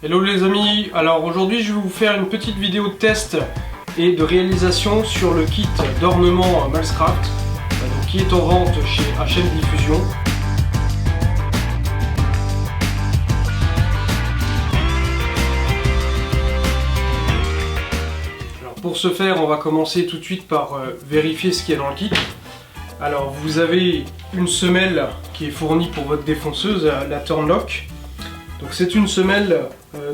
Hello les amis, alors aujourd'hui je vais vous faire une petite vidéo de test et de réalisation sur le kit d'ornement Malzcraft qui est en vente chez HM Diffusion. Alors pour ce faire, on va commencer tout de suite par vérifier ce qu'il y a dans le kit. Alors vous avez une semelle qui est fournie pour votre défonceuse, la Turnlock. Donc c'est une semelle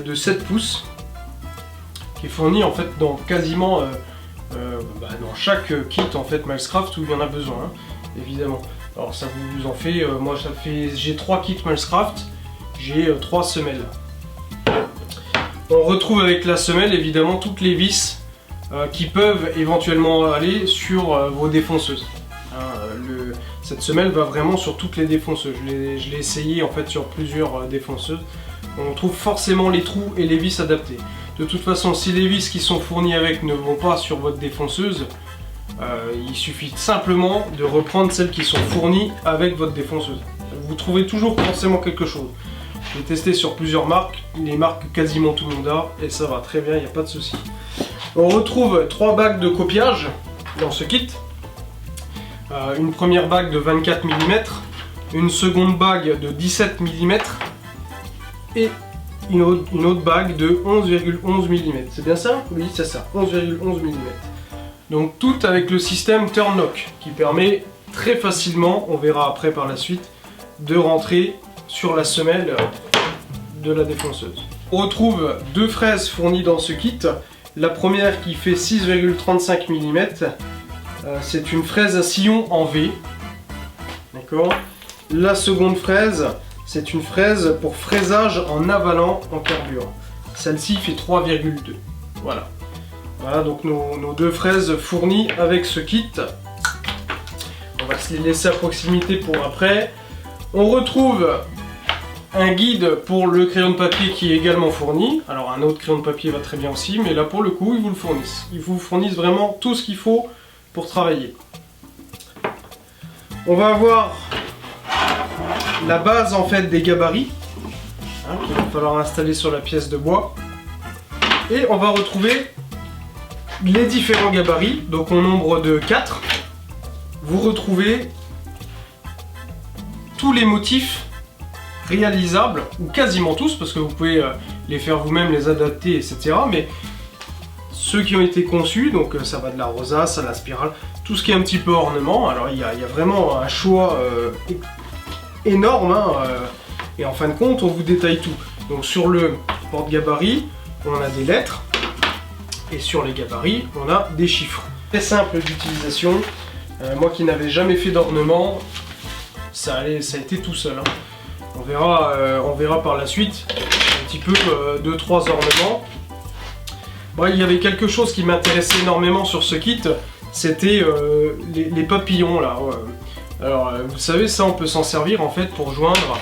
de 7 pouces qui est fournie en fait dans quasiment dans chaque kit en fait Malzcraft où il y en a besoin, hein, évidemment. Alors ça vous en fait, moi ça fait, j'ai 3 kits Malzcraft, j'ai 3 semelles. On retrouve avec la semelle évidemment toutes les vis qui peuvent éventuellement aller sur vos défonceuses. Cette semelle va vraiment sur toutes les défonceuses. Je l'ai essayé en fait sur plusieurs défonceuses. On trouve forcément les trous et les vis adaptés. De toute façon, si les vis qui sont fournies avec ne vont pas sur votre défonceuse, il suffit simplement de reprendre celles qui sont fournies avec votre défonceuse. Vous trouvez toujours forcément quelque chose. J'ai testé sur plusieurs marques, les marques que quasiment tout le monde a, et ça va très bien, il n'y a pas de souci. On retrouve 3 bagues de copiage dans ce kit. Une première bague de 24 mm, une seconde bague de 17 mm et une autre bague de 11,11 mm. C'est bien ça? Oui, c'est ça, 11,11 mm. Donc tout avec le système Turnlock qui permet très facilement, on verra après par la suite, de rentrer sur la semelle de la défonceuse. On retrouve 2 fraises fournies dans ce kit. La première qui fait 6,35 mm. C'est une fraise à sillon en V. D'accord. La seconde fraise, c'est une fraise pour fraisage en avalant en carburant. Celle-ci fait 3,2. Voilà. Voilà donc nos 2 fraises fournies avec ce kit. On va se les laisser à proximité pour après. On retrouve un guide pour le crayon de papier qui est également fourni. Alors un autre crayon de papier va très bien aussi, mais là pour le coup ils vous le fournissent. Ils vous fournissent vraiment tout ce qu'il faut pour travailler. On va avoir la base en fait des gabarits qu'il va falloir installer sur la pièce de bois, et on va retrouver les différents gabarits, donc au nombre de 4. Vous retrouvez tous les motifs réalisables, ou quasiment tous, parce que vous pouvez les faire vous-même, les adapter, etc. Mais ceux qui ont été conçus, donc ça va de la rosace à la spirale, tout ce qui est un petit peu ornement. Alors il y a vraiment un choix énorme, hein, et en fin de compte on vous détaille tout. Donc sur le porte-gabarit on a des lettres, et sur les gabarits on a des chiffres. Très simple d'utilisation, moi qui n'avais jamais fait d'ornement, ça a été tout seul, hein. On verra par la suite un petit peu 2-3 ornements. Bon, il y avait quelque chose qui m'intéressait énormément sur ce kit, c'était les papillons là. Alors vous savez, ça on peut s'en servir en fait pour joindre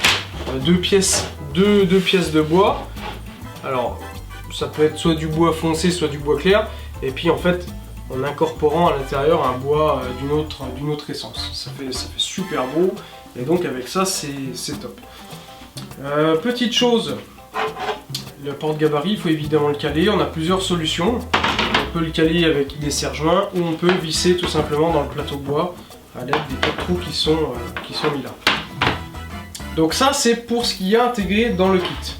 deux pièces de bois. Alors ça peut être soit du bois foncé, soit du bois clair, et puis en fait en incorporant à l'intérieur un bois d'une autre essence. Ça fait super beau, et donc avec ça c'est top. Petite chose, le porte-gabarit, il faut évidemment le caler. On a plusieurs solutions. On peut le caler avec des serre-joints, ou on peut visser tout simplement dans le plateau de bois à l'aide des 4 trous qui sont mis là. Donc ça c'est pour ce qu'il y a intégré dans le kit.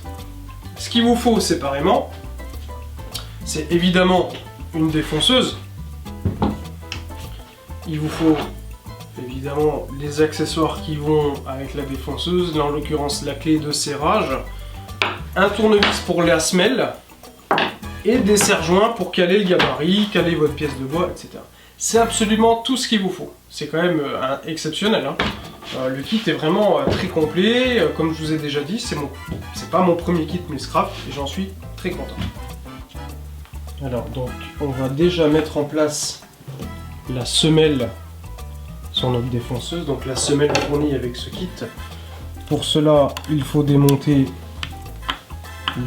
Ce qu'il vous faut séparément, c'est évidemment une défonceuse. Il vous faut évidemment les accessoires qui vont avec la défonceuse, là en l'occurrence la clé de serrage, un tournevis pour la semelle et des serre-joints pour caler le gabarit, caler votre pièce de bois, etc. C'est absolument tout ce qu'il vous faut. C'est quand même exceptionnel, hein. Le kit est vraiment très complet. Comme je vous ai déjà dit, c'est pas mon premier kit Malzcraft et j'en suis très content. Alors donc on va déjà mettre en place la semelle sur notre défonceuse, donc la semelle fournie avec ce kit. Pour cela, il faut démonter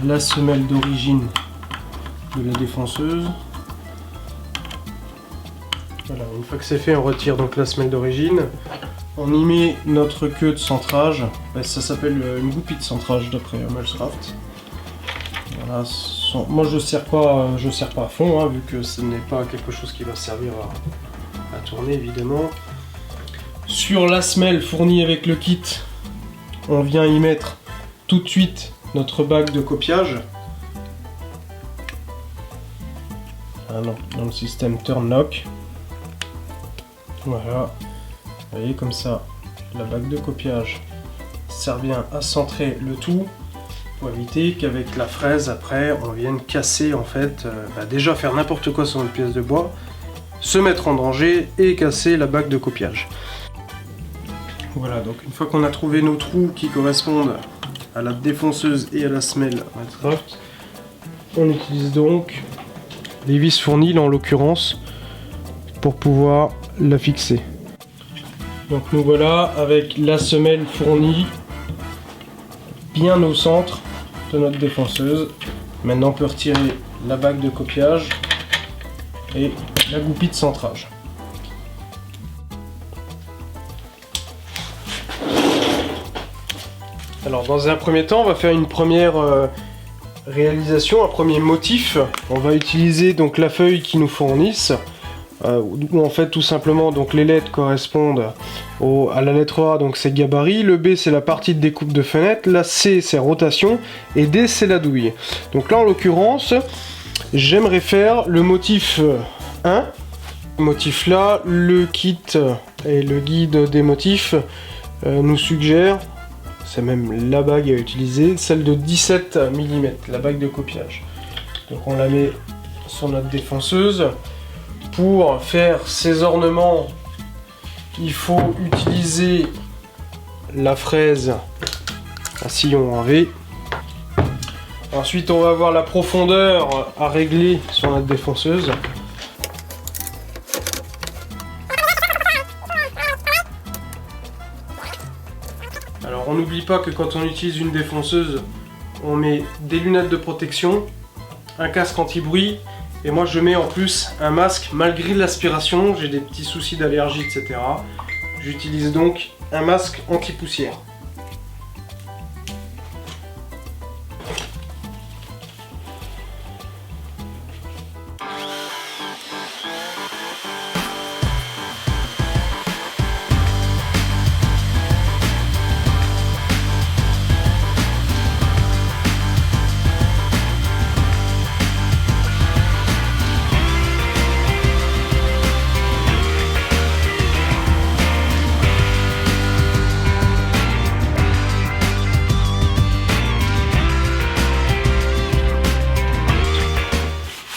la semelle d'origine de la défonceuse. Voilà, une fois que c'est fait, on retire donc la semelle d'origine. On y met notre queue de centrage. Ça s'appelle une goupille de centrage d'après Malzcraft. Voilà, moi je sers pas à fond, hein, vu que ce n'est pas quelque chose qui va servir à tourner évidemment. Sur la semelle fournie avec le kit, on vient y mettre tout de suite notre bague de copiage. Dans le système turn lock. Voilà, vous voyez comme ça, la bague de copiage sert bien à centrer le tout pour éviter qu'avec la fraise après on vienne casser en fait, déjà faire n'importe quoi sur une pièce de bois, se mettre en danger et casser la bague de copiage. Voilà, donc une fois qu'on a trouvé nos trous qui correspondent à la défonceuse et à la semelle Redcraft, on utilise donc les vis fournies là en l'occurrence pour pouvoir la fixer. Donc nous voilà avec la semelle fournie bien au centre de notre défonceuse. Maintenant on peut retirer la bague de copiage et la goupille de centrage. Alors dans un premier temps on va faire une première réalisation, un premier motif. On va utiliser donc la feuille qu'ils nous fournissent. Où en fait tout simplement donc les lettres correspondent à la lettre A, donc c'est gabarit, le B c'est la partie de découpe de fenêtre, la C c'est rotation et D c'est la douille. Donc là en l'occurrence j'aimerais faire le motif 1. Ce motif là, le kit et le guide des motifs nous suggère, c'est même la bague à utiliser, celle de 17 mm, la bague de copiage. Donc on la met sur notre défonceuse. Pour faire ces ornements, il faut utiliser la fraise à sillon en V. Ensuite, on va avoir la profondeur à régler sur notre défonceuse. Alors, on n'oublie pas que quand on utilise une défonceuse, on met des lunettes de protection, un casque anti-bruit. Et moi je mets en plus un masque malgré l'aspiration, j'ai des petits soucis d'allergie, etc. J'utilise donc un masque anti-poussière.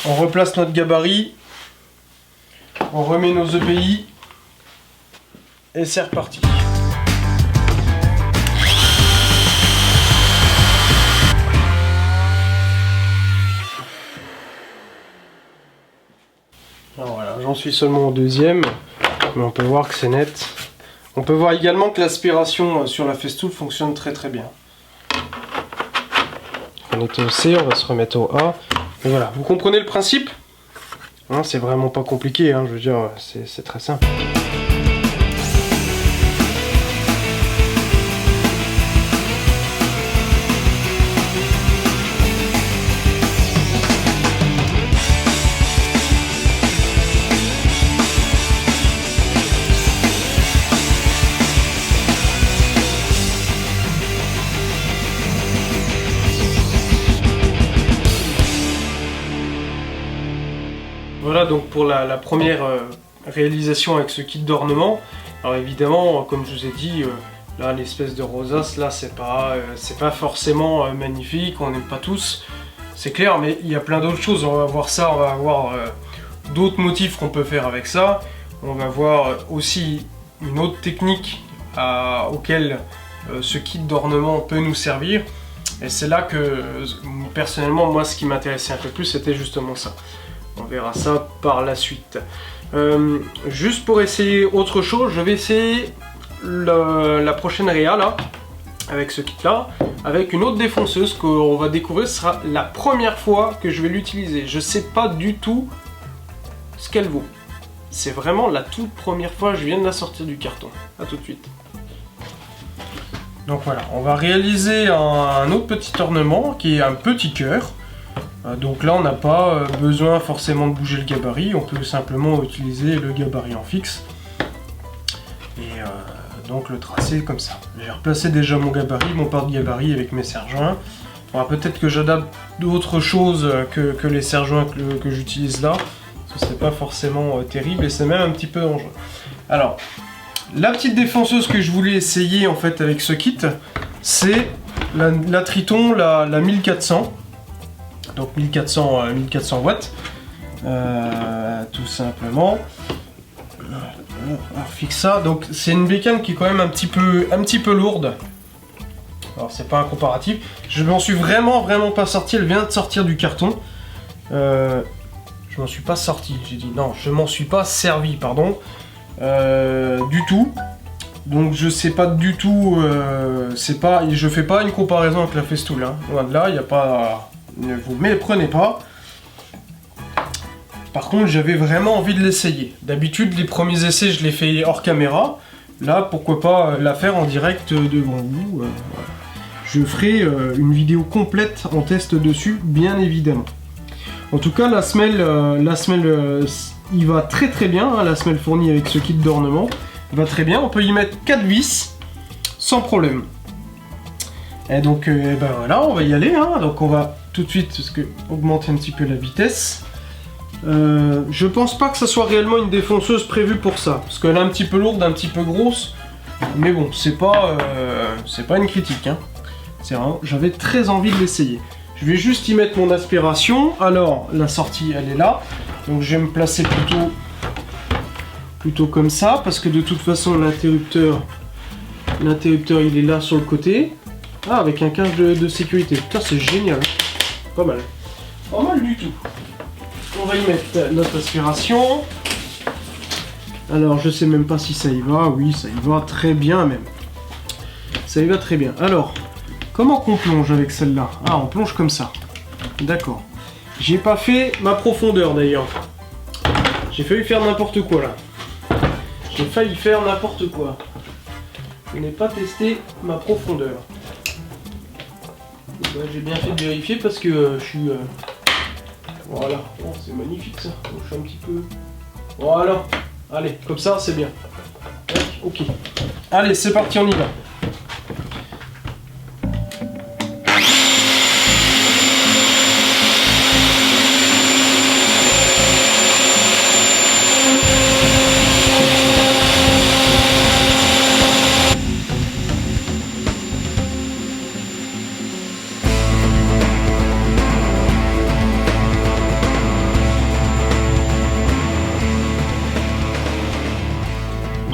On replace notre gabarit, on remet nos EPI et c'est reparti. Alors voilà, j'en suis seulement au deuxième, mais on peut voir que c'est net. On peut voir également que l'aspiration sur la festoule fonctionne très très bien. On était au C, on va se remettre au A. Et voilà, vous comprenez le principe, hein, c'est vraiment pas compliqué, hein, je veux dire, c'est très simple. Voilà donc pour la première réalisation avec ce kit d'ornement. Alors évidemment, comme je vous ai dit, là l'espèce de rosace, là c'est pas forcément magnifique, on n'aime pas tous, c'est clair, mais il y a plein d'autres choses. On va voir ça, on va voir d'autres motifs qu'on peut faire avec ça. On va voir aussi une autre technique auquel ce kit d'ornement peut nous servir. Et c'est là que personnellement moi ce qui m'intéressait un peu plus c'était justement ça. On verra ça par la suite. Juste pour essayer autre chose, je vais essayer la prochaine réa là, avec ce kit là, avec une autre défonceuse qu'on va découvrir. Ce sera la première fois que je vais l'utiliser. Je sais pas du tout ce qu'elle vaut. C'est vraiment la toute première fois, je viens de la sortir du carton. A tout de suite. Donc voilà, on va réaliser un autre petit ornement qui est un petit cœur. Donc là on n'a pas besoin forcément de bouger le gabarit, on peut simplement utiliser le gabarit en fixe. Et donc le tracé comme ça. J'ai replacé déjà mon gabarit, mon porte-gabarit avec mes serre-joints. Peut-être que j'adapte d'autres choses que les serre-joints que j'utilise là. Ce serait pas forcément terrible et c'est même un petit peu dangereux. Alors, la petite défonceuse que je voulais essayer en fait avec ce kit, c'est la Triton, la 1400. Donc 1400 watts. Tout simplement. On fixe ça. Donc c'est une bécane qui est quand même un petit peu lourde. Alors c'est pas un comparatif. Je m'en suis vraiment pas sorti. Elle vient de sortir du carton. Je m'en suis pas sorti, j'ai dit non, je m'en suis pas servi, pardon, du tout. Donc je sais pas du tout, je fais pas une comparaison avec la Festool, hein. Loin de là, il n'y a pas, ne vous méprenez pas. Par contre, j'avais vraiment envie de l'essayer. D'habitude, les premiers essais, je les fais hors caméra. Là, pourquoi pas la faire en direct devant vous. Voilà. Je ferai une vidéo complète en test dessus, bien évidemment. En tout cas, la semelle, il va très bien, hein, la semelle fournie avec ce kit d'ornement. Il va très bien, on peut y mettre 4 vis, sans problème. Et donc, ben voilà, on va y aller, hein. Donc on va tout de suite augmenter un petit peu la vitesse. Je pense pas que ça soit réellement une défonceuse prévue pour ça, parce qu'elle est un petit peu lourde, un petit peu grosse. Mais bon, c'est pas une critique, hein. C'est vraiment, j'avais très envie de l'essayer. Je vais juste y mettre mon aspiration. Alors, la sortie, elle est là. Donc, je vais me placer plutôt comme ça, parce que de toute façon, l'interrupteur, il est là sur le côté. Ah, avec un câble de sécurité. Putain, c'est génial. Pas mal. Pas mal du tout. On va y mettre notre aspiration. Alors, je sais même pas si ça y va. Oui, ça y va très bien même. Ça y va très bien. Alors... comment qu'on plonge avec celle-là? Ah, on plonge comme ça. D'accord. J'ai pas fait ma profondeur d'ailleurs. J'ai failli faire n'importe quoi là. J'ai failli faire n'importe quoi. Je n'ai pas testé ma profondeur. Ben, j'ai bien fait de vérifier parce que je suis... Voilà. Oh, c'est magnifique ça. Donc, je suis un petit peu... Voilà. Allez, comme ça, c'est bien. Ok. Allez, c'est parti, on y va.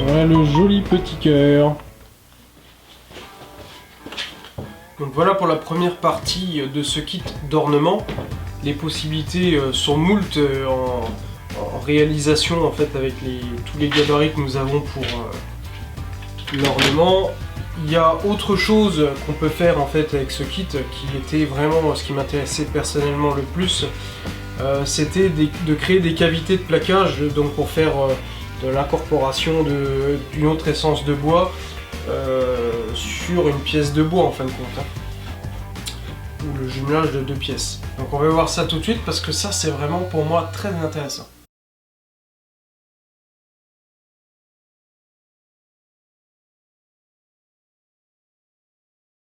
Voilà le joli petit cœur. Donc voilà pour la première partie de ce kit d'ornement. Les possibilités sont moultes en réalisation en fait avec tous les gabarits que nous avons pour l'ornement. Il y a autre chose qu'on peut faire en fait avec ce kit qui était vraiment ce qui m'intéressait personnellement le plus. C'était de créer des cavités de plaquage donc pour faire de l'incorporation d'une autre essence de bois sur une pièce de bois en fin de compte, hein. Ou le jumelage de deux pièces. Donc on va voir ça tout de suite parce que ça c'est vraiment pour moi très intéressant.